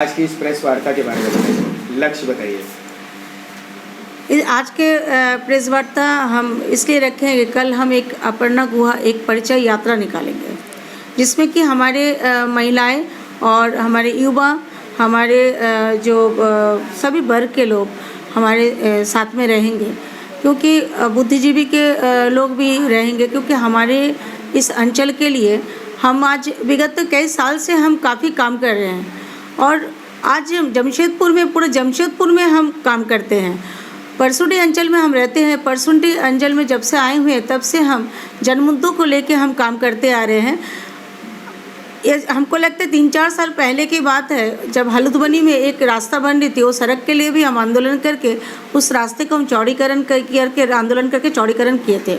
आज की इस प्रेस वार्ता के बारे में बताइए, लक्ष्य बताइए। आज के प्रेस वार्ता हम इसलिए रखे हैं कि कल हम एक अपर्णा गुहा एक परिचय यात्रा निकालेंगे, जिसमें कि हमारे महिलाएं और हमारे युवा, हमारे जो सभी वर्ग के लोग हमारे साथ में रहेंगे, क्योंकि बुद्धिजीवी के लोग भी रहेंगे, क्योंकि हमारे इस अंचल के लिए हम आज विगत कई साल से हम काफ़ी काम कर रहे हैं और आज जमशेदपुर में, पूरे जमशेदपुर में हम काम करते हैं। परसुडी अंचल में हम रहते हैं। परसुडी अंचल में जब से आए हुए हैं तब से हम जनमुद्दों को लेके हम काम करते आ रहे हैं। ये हमको लगता है 3-4 साल पहले की बात है, जब हलुद्वनी में एक रास्ता बन रही थी, वो सड़क के लिए भी हम आंदोलन करके उस रास्ते को हम चौड़ीकरण करके आंदोलन करके चौड़ीकरण किए थे।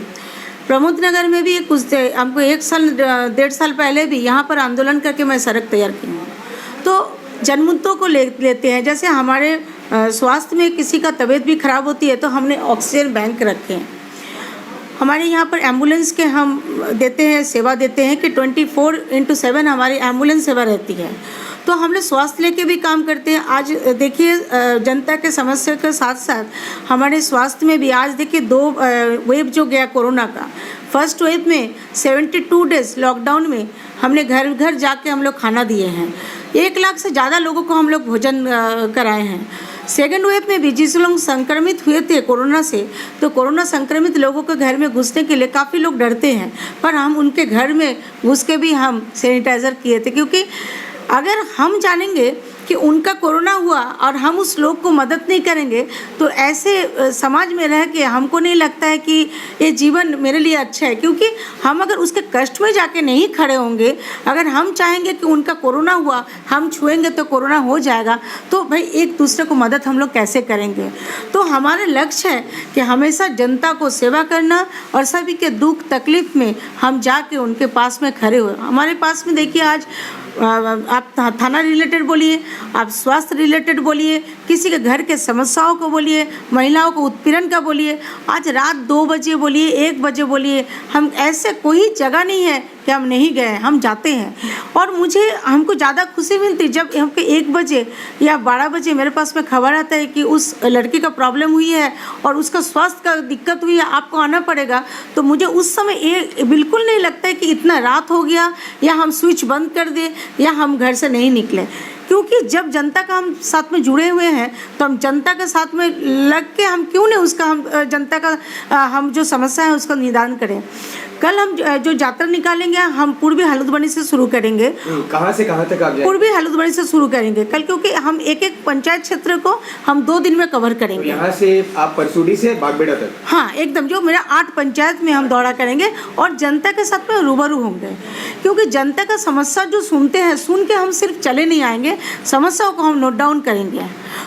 प्रमोद नगर में भी कुछ हमको 1 साल 1.5 साल पहले भी यहाँ पर आंदोलन करके मैं सड़क तैयार की हूँ। तो जनमुद्दों को लेते हैं। जैसे हमारे स्वास्थ्य में किसी का तबीयत भी ख़राब होती है तो हमने ऑक्सीजन बैंक रखे हैं। हमारे यहाँ पर एम्बुलेंस के हम देते हैं, सेवा देते हैं कि 24/7 हमारी एम्बुलेंस सेवा रहती है। तो हम लोग स्वास्थ्य लेके भी काम करते हैं। आज देखिए जनता के समस्या के साथ साथ हमारे स्वास्थ्य में भी आज देखिए 2 वेव जो गया कोरोना का। फर्स्ट वेव में 72 डेज लॉकडाउन में हमने घर घर जाके हम लोग खाना दिए हैं। 1 लाख से ज़्यादा लोगों को हम लोग भोजन कराए हैं। सेकेंड वेव में भी जिस लोग संक्रमित हुए थे कोरोना से, तो कोरोना संक्रमित लोगों के घर में घुसने के लिए काफ़ी लोग डरते हैं, पर हम उनके घर में घुस के भी हम सैनिटाइज़र किए थे, क्योंकि अगर हम जानेंगे कि उनका कोरोना हुआ और हम उस लोग को मदद नहीं करेंगे तो ऐसे समाज में रह के हमको नहीं लगता है कि ये जीवन मेरे लिए अच्छा है। क्योंकि हम अगर उसके कष्ट में जाके नहीं खड़े होंगे, अगर हम चाहेंगे कि उनका कोरोना हुआ, हम छुएंगे तो कोरोना हो जाएगा, तो भाई एक दूसरे को मदद हम लोग कैसे करेंगे। तो हमारा लक्ष्य है कि हमेशा जनता को सेवा करना और सभी के दुख तकलीफ़ में हम जाके उनके पास में खड़े हुए। हमारे पास में देखिए आज आप थाना रिलेटेड बोलिए, आप स्वास्थ्य रिलेटेड बोलिए, किसी के घर के समस्याओं को बोलिए, महिलाओं को उत्पीड़न का बोलिए, आज रात 2 बजे बोलिए, 1 बजे बोलिए, हम ऐसे कोई जगह नहीं है कि हम नहीं गए, हम जाते हैं। और हमको ज़्यादा खुशी मिलती जब हमको 1 बजे या 12 बजे मेरे पास में खबर आता है कि उस लड़की का प्रॉब्लम हुई है और उसका स्वास्थ्य का दिक्कत हुई है, आपको आना पड़ेगा। तो मुझे उस समय ये बिल्कुल नहीं लगता है कि इतना रात हो गया या हम स्विच बंद कर दें या हम घर से नहीं निकले, क्योंकि जब जनता का हम साथ में जुड़े हुए हैं तो हम जनता के साथ में लग के हम क्यों नहीं उसका हम जनता का हम जो समस्या है उसका निदान करें। कल हम जो यात्रा निकालेंगे हम पूर्वी हलुद्वनी से शुरू करेंगे। कहाँ से कहाँ तक आप जाएंगे? पूर्वी हलुद्वनी से शुरू करेंगे कल, क्योंकि हम एक पंचायत क्षेत्र को हम 2 दिन में कवर करेंगे। यहाँ से आप परसुडी से बागबेड़ा तक? हाँ, एकदम जो मेरा 8 पंचायत में हम दौरा करेंगे और जनता के साथ में रूबरू होंगे, क्योंकि जनता का समस्या जो सुनते हैं, सुन के हम सिर्फ चले नहीं आएंगे, समस्याओं को हम नोट डाउन करेंगे।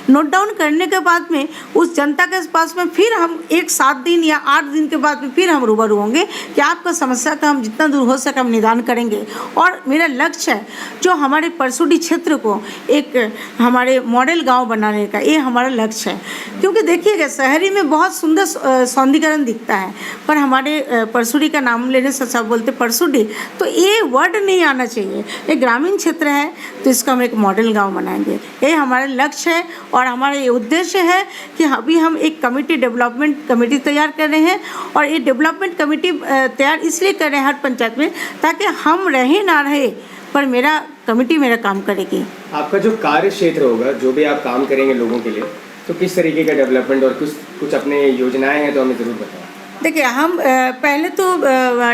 नोट डाउन करने के बाद में उस जनता के पास में फिर हम 7 दिन या 8 दिन के बाद में फिर हम रूबरू होंगे कि आपका समस्या का हम जितना दूर हो सके हम निदान करेंगे। और मेरा लक्ष्य है जो हमारे परसुडी क्षेत्र को एक हमारे मॉडल गांव बनाने का, ये हमारा लक्ष्य है। क्योंकि देखिएगा शहरी में बहुत सुंदर सौंदर्यीकरण दिखता है, पर हमारे परसुडी का नाम लेने से सब बोलते परसुडी, तो ये वर्ड नहीं आना चाहिए। ये ग्रामीण क्षेत्र है तो इसका हम एक मॉडल गाँव बनाएंगे, ये हमारा लक्ष्य है। और हमारा ये उद्देश्य है कि अभी हम एक डेवलपमेंट कमेटी तैयार कर रहे हैं, और ये डेवलपमेंट कमेटी तैयार इसलिए कर रहे हैं हर पंचायत में, ताकि हम रहे ना रहे पर मेरा कमेटी मेरा काम करेगी। आपका जो कार्य क्षेत्र होगा, जो भी आप काम करेंगे लोगों के लिए, तो किस तरीके का डेवलपमेंट और कुछ अपने योजनाएं हैं तो हमें ज़रूर बताएं। देखिए हम पहले तो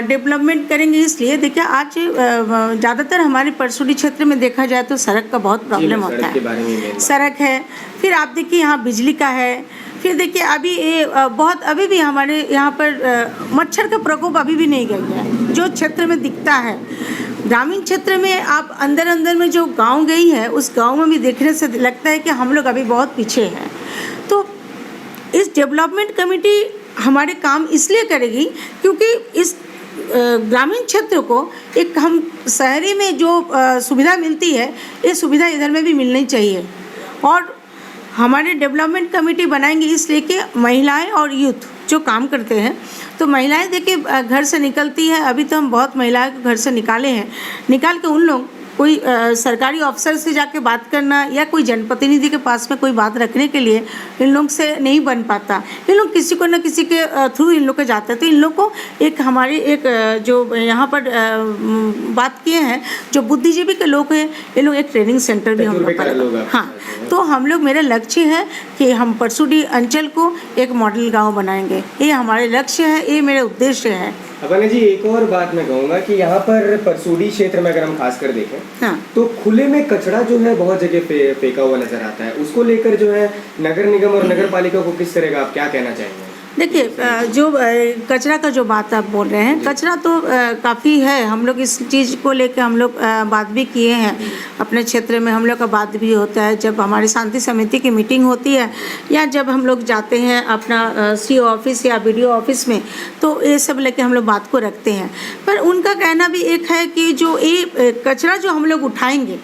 डेवलपमेंट करेंगे, इसलिए देखिए आज ज़्यादातर हमारे परसुडी क्षेत्र में देखा जाए तो सड़क का बहुत प्रॉब्लम होता है। सड़क है, फिर आप देखिए यहाँ बिजली का है, फिर देखिए अभी ये बहुत अभी भी हमारे यहाँ पर मच्छर का प्रकोप अभी भी नहीं गया है जो क्षेत्र में दिखता है। ग्रामीण क्षेत्र में आप अंदर में जो गांव गई है, उस गांव में भी देखने से लगता है कि हम लोग अभी बहुत पीछे हैं। तो इस डेवलपमेंट कमेटी हमारे काम इसलिए करेगी क्योंकि इस ग्रामीण क्षेत्र को एक हम शहरी में जो सुविधा मिलती है, ये सुविधा इधर में भी मिलनी चाहिए। और हमारे डेवलपमेंट कमेटी बनाएंगे इसलिए कि महिलाएं और यूथ जो काम करते हैं, तो महिलाएं देखिए घर से निकलती है, अभी तो हम बहुत महिलाएं को घर से निकाले हैं, निकाल के उन लोग कोई सरकारी अफसर से जाके बात करना या कोई जनप्रतिनिधि के पास में कोई बात रखने के लिए इन लोग से नहीं बन पाता। इन लोग किसी को न किसी के थ्रू इन लोग के जाते हैं। तो इन लोग को एक हमारी एक जो यहाँ पर बात किए हैं जो बुद्धिजीवी के लोग हैं, ये लोग एक ट्रेनिंग सेंटर भी हम लोग का। हाँ, तो हम लोग, मेरा लक्ष्य है कि हम परसुडी अंचल को एक मॉडल गाँव बनाएंगे। ये हमारे लक्ष्य है, ये मेरे उद्देश्य है। अपर्णा जी, एक और बात मैं कहूँगा कि यहाँ पर परसूडी क्षेत्र में अगर हम खासकर देखें, हाँ, तो खुले में कचरा जो है बहुत जगह फेंका हुआ नजर आता है। उसको लेकर जो है नगर निगम और नगर पालिका को किस तरह का आप क्या कहना चाहेंगे? देखिए, जो कचरा का जो बात आप बोल रहे हैं, कचरा तो काफ़ी है। हम लोग इस चीज़ को लेकर हम लोग बात भी किए हैं। अपने क्षेत्र में हम लोग का बात भी होता है जब हमारी शांति समिति की मीटिंग होती है या जब हम लोग जाते हैं अपना सीओ ऑफिस या बीडीओ ऑफिस में, तो ये सब लेके हम लोग बात को रखते हैं। पर उनका कहना भी एक है कि जो ये कचरा जो हम लोग उठाएंगे,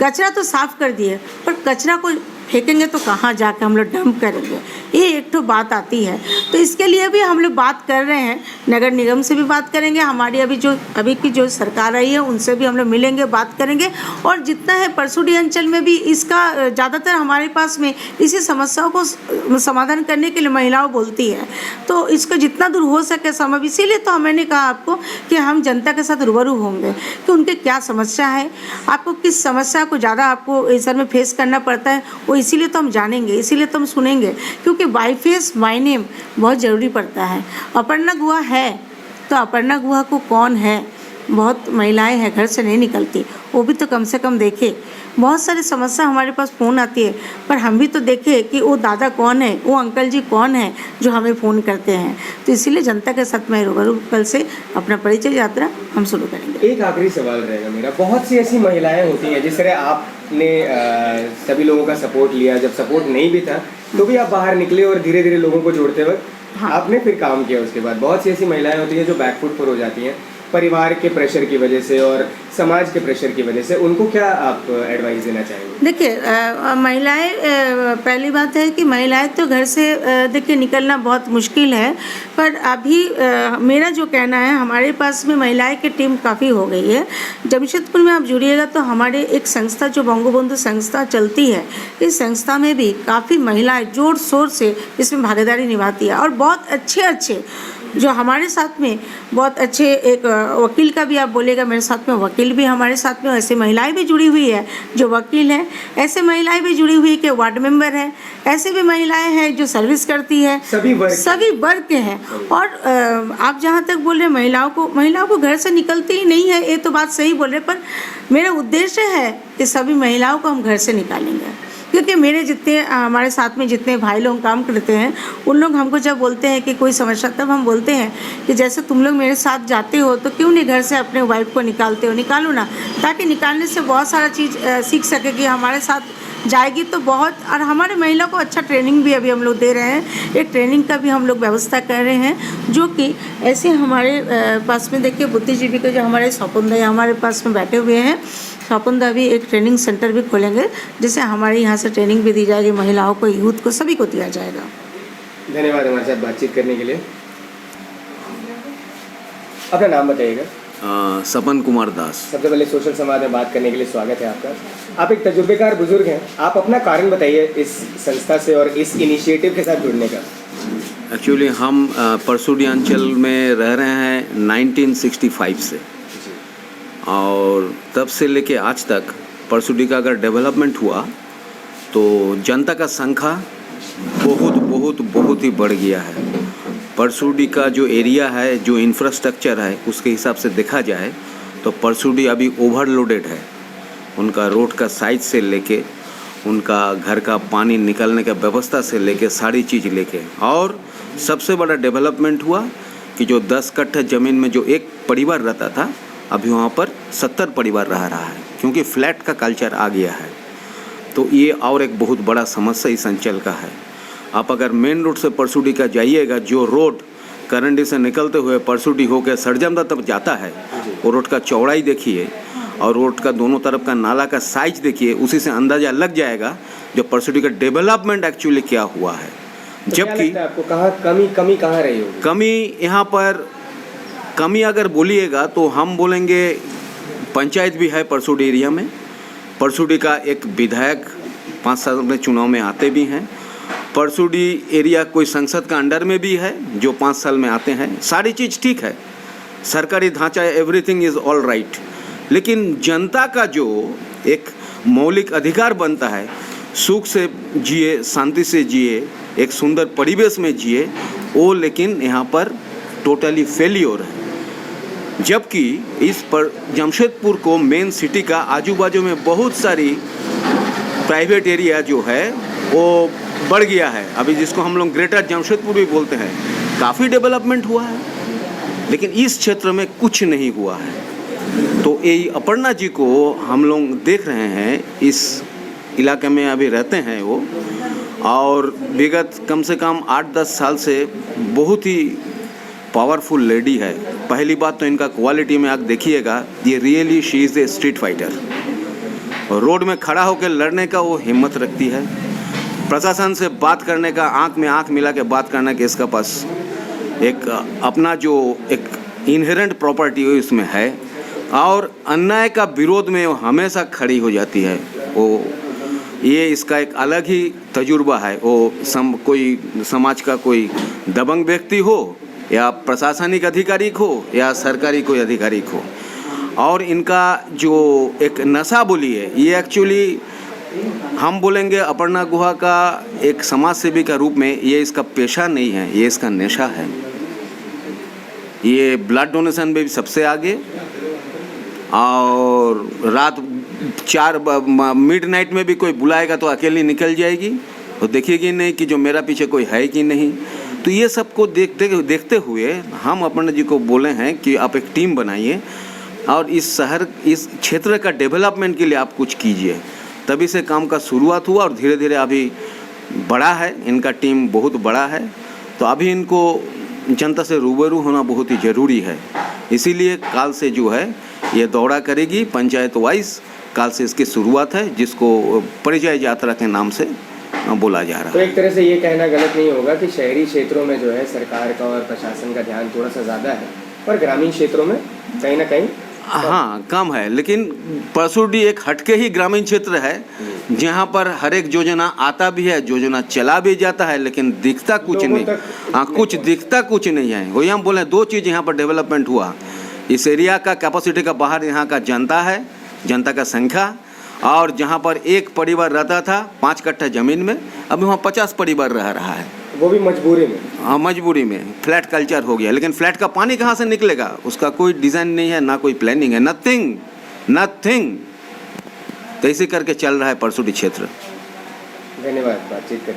कचरा तो साफ़ कर दिए, पर कचरा को फेंकेंगे तो कहाँ जाके हम लोग डंप करेंगे, ये एक तो बात आती है। तो इसके लिए भी हम लोग बात कर रहे हैं, नगर निगम से भी बात करेंगे, हमारी अभी की जो सरकार आई है उनसे भी हम लोग मिलेंगे, बात करेंगे। और जितना है परसुडी अंचल में भी इसका ज़्यादातर हमारे पास में इसी समस्याओं को समाधान करने के लिए महिलाओं बोलती है। तो इसको जितना दूर हो सके संभव, इसीलिए तो मैंने कहा आपको कि हम जनता के साथ रूबरू होंगे कि उनके क्या समस्या है, आपको किस समस्या को ज़्यादा आपको इस में फेस करना पड़ता है, वो इसीलिए तो हम जानेंगे, इसीलिए तो हम सुनेंगे, क्योंकि बाई फेस बाई नेम बहुत ज़रूरी पड़ता है। अपर्णा गुहा है तो अपर्णा गुहा को कौन है, बहुत महिलाएं हैं घर से नहीं निकलती, वो भी तो कम से कम देखे। बहुत सारी समस्या हमारे पास फ़ोन आती है, पर हम भी तो देखें कि वो दादा कौन है, वो अंकल जी कौन है जो हमें फ़ोन करते हैं। तो इसीलिए जनता के साथ मैं रूबरू कल से अपना परिचय यात्रा हम शुरू करेंगे। एक आखिरी सवाल रहेगा मेरा, बहुत सी ऐसी महिलाएं होती हैं जिस तरह आपने सभी लोगों का सपोर्ट लिया, जब सपोर्ट नहीं भी था तो भी आप बाहर निकले और धीरे धीरे लोगों को जोड़ते वक्त आपने फिर काम किया। उसके बाद बहुत सी ऐसी महिलाएं होती हैं जो बैकफुट पर हो जाती हैं परिवार के प्रेशर की वजह से और समाज के प्रेशर की वजह से, उनको क्या आप एडवाइस देना चाहेंगे? देखिए, महिलाएं, पहली बात है कि महिलाएं तो घर से देखिए निकलना बहुत मुश्किल है, पर अभी मेरा जो कहना है, हमारे पास में महिलाएं की टीम काफ़ी हो गई है। जमशेदपुर में आप जुड़िएगा तो हमारे एक संस्था जो बंगबंधु संस्था चलती है, इस संस्था में भी काफ़ी महिलाएं जोर शोर से इसमें भागीदारी निभाती है। और बहुत अच्छे जो हमारे साथ में बहुत अच्छे, एक वकील का भी आप बोलेगा मेरे साथ में, वकील भी हमारे साथ में, ऐसे महिलाएं भी जुड़ी हुई है जो वकील हैं, ऐसे महिलाएं भी जुड़ी हुई है कि वार्ड मेंबर है, ऐसे भी महिलाएं हैं जो सर्विस करती है, सभी वर्ग के हैं। और आप जहाँ तक बोल रहे महिलाओं को घर से निकलती ही नहीं है, ये तो बात सही बोल रहे, पर मेरा उद्देश्य है कि सभी महिलाओं को हम घर से निकालेंगे। क्योंकि मेरे जितने हमारे साथ में जितने भाई लोग काम करते हैं, उन लोग हमको जब बोलते हैं कि कोई समस्या, तब हम बोलते हैं कि जैसे तुम लोग मेरे साथ जाते हो तो क्यों नहीं घर से अपने वाइफ को निकालते हो, निकालो ना, ताकि निकालने से बहुत सारा चीज़ सीख सके कि हमारे साथ जाएगी तो बहुत। और हमारे महिला को अच्छा ट्रेनिंग भी अभी हम लोग दे रहे हैं, एक ट्रेनिंग का भी हम लोग व्यवस्था कर रहे हैं, जो कि ऐसे हमारे पास में देखिए बुद्धिजीवी के जो हमारे सौपुंदा हमारे पास में बैठे हुए हैं, सौपुंदा भी एक ट्रेनिंग सेंटर भी खोलेंगे, जिससे हमारे यहाँ से ट्रेनिंग भी दी जाएगी, महिलाओं को, यूथ को, सभी को दिया जाएगा। धन्यवाद हमारे साथ बातचीत करने के लिए। अपना नाम बताइएगा। सपन कुमार दास। सबसे पहले सोशल समाज में बात करने के लिए स्वागत है आपका। आप एक तजुर्बेकार बुजुर्ग हैं, आप अपना कारण बताइए इस संस्था से और इस इनिशिएटिव के साथ जुड़ने का। एक्चुअली हम परसुडी अंचल में रह रहे हैं 1965 से, और तब से लेके आज तक परसुडी का अगर डेवलपमेंट हुआ तो जनता का संख्या बहुत ही बढ़ गया है। परसुडी का जो एरिया है, जो इंफ्रास्ट्रक्चर है, उसके हिसाब से देखा जाए तो परसुडी अभी ओवरलोडेड है। उनका रोड का साइज से लेके, उनका घर का पानी निकलने का व्यवस्था से लेके, सारी चीज़ लेके। और सबसे बड़ा डेवलपमेंट हुआ कि जो 10 कट्ठा ज़मीन में जो एक परिवार रहता था, अभी वहाँ पर 70 परिवार रह रहा है, क्योंकि फ्लैट का कल्चर आ गया है। तो ये और एक बहुत बड़ा समस्या इस अंचल का है। आप अगर मेन रोड से परसुडी का जाइएगा, जो रोड करंडी से निकलते हुए परसुडी होकर सरजमदा तक जाता है, वो रोड का चौड़ाई देखिए और रोड का दोनों तरफ का नाला का साइज देखिए, उसी से अंदाज़ा लग जाएगा जो परसुडी का डेवलपमेंट एक्चुअली क्या हुआ है। तो जबकि आपको कहाँ कमी कहाँ रही होगी? कमी यहाँ पर, कमी अगर बोलिएगा तो हम बोलेंगे पंचायत भी है परसुडी एरिया में। परसुडी का एक विधायक 5 साल में चुनाव में आते भी हैं। परसुडी एरिया कोई संसद का अंडर में भी है जो 5 साल में आते हैं। सारी चीज़ ठीक है, सरकारी ढांचा, एवरीथिंग इज़ ऑल राइट। लेकिन जनता का जो एक मौलिक अधिकार बनता है, सुख से जिए, शांति से जिए, एक सुंदर परिवेश में जिए, वो लेकिन यहाँ पर टोटली फेलियर है। जबकि इस पर जमशेदपुर को मेन सिटी का आजू बाजू में बहुत सारी प्राइवेट एरिया जो है वो बढ़ गया है। अभी जिसको हम लोग ग्रेटर जमशेदपुर भी बोलते हैं, काफ़ी डेवलपमेंट हुआ है, लेकिन इस क्षेत्र में कुछ नहीं हुआ है। तो ये अपर्णा जी को हम लोग देख रहे हैं, इस इलाके में अभी रहते हैं वो, और विगत कम से कम 8-10 साल से बहुत ही पावरफुल लेडी है। पहली बात तो इनका क्वालिटी में आप देखिएगा, ये really she is a street fighter. Road में खड़ा होकर लड़ने का वो हिम्मत रखती है। प्रशासन से बात करने का, आंख में आंख मिला के बात करने के इसका पास एक अपना जो एक इनहेरेंट प्रॉपर्टी है उसमें है, और अन्याय का विरोध में वो हमेशा खड़ी हो जाती है। वो ये इसका एक अलग ही तजुर्बा है। वो कोई समाज का कोई दबंग व्यक्ति हो या प्रशासनिक अधिकारी हो या सरकारी कोई अधिकारी हो, और इनका जो एक नशा बोली है, ये एक्चुअली हम बोलेंगे अपर्णा गुहा का एक समाज सेवी का रूप में ये इसका पेशा नहीं है, ये इसका नशा है। ये ब्लड डोनेशन में भी सबसे आगे, और रात 4 मिडनाइट में भी कोई बुलाएगा तो अकेली निकल जाएगी, और देखेगी नहीं कि जो मेरा पीछे कोई है कि नहीं। तो ये सबको देखते हुए हम अपर्णा जी को बोले हैं कि आप एक टीम बनाइए और इस शहर, इस क्षेत्र का डेवलपमेंट के लिए आप कुछ कीजिए। तभी से काम का शुरुआत हुआ और धीरे धीरे अभी बड़ा है, इनका टीम बहुत बड़ा है। तो अभी इनको जनता से रूबरू होना बहुत ही ज़रूरी है। इसीलिए काल से जो है ये दौरा करेगी पंचायत वाइज। काल से इसकी शुरुआत है, जिसको परिचय यात्रा के नाम से बोला जा रहा है। तो एक तरह से ये कहना गलत नहीं होगा कि शहरी क्षेत्रों में जो है सरकार का और प्रशासन का ध्यान थोड़ा सा ज़्यादा है, और ग्रामीण क्षेत्रों में कहीं ना कहीं हाँ कम है। लेकिन परसुडी एक हटके ही ग्रामीण क्षेत्र है जहाँ पर हर एक योजना आता भी है, योजना चला भी जाता है, लेकिन दिखता कुछ नहीं। हाँ, कुछ दिखता कुछ नहीं है। वही हम बोले 2 चीज़ यहाँ पर डेवलपमेंट हुआ, इस एरिया का कैपेसिटी का बाहर यहाँ का जनता है, जनता का संख्या, और जहाँ पर एक परिवार रहता था 5 कट्ठा ज़मीन में, अभी वहाँ 50 परिवार रह रहा है, वो भी मजबूरी में। हाँ, मजबूरी में। फ्लैट कल्चर हो गया, लेकिन फ्लैट का पानी कहाँ से निकलेगा, उसका कोई डिज़ाइन नहीं है, ना कोई प्लानिंग है, नथिंग। तो इसी करके चल रहा है परसुडी क्षेत्र। धन्यवाद बातचीत करने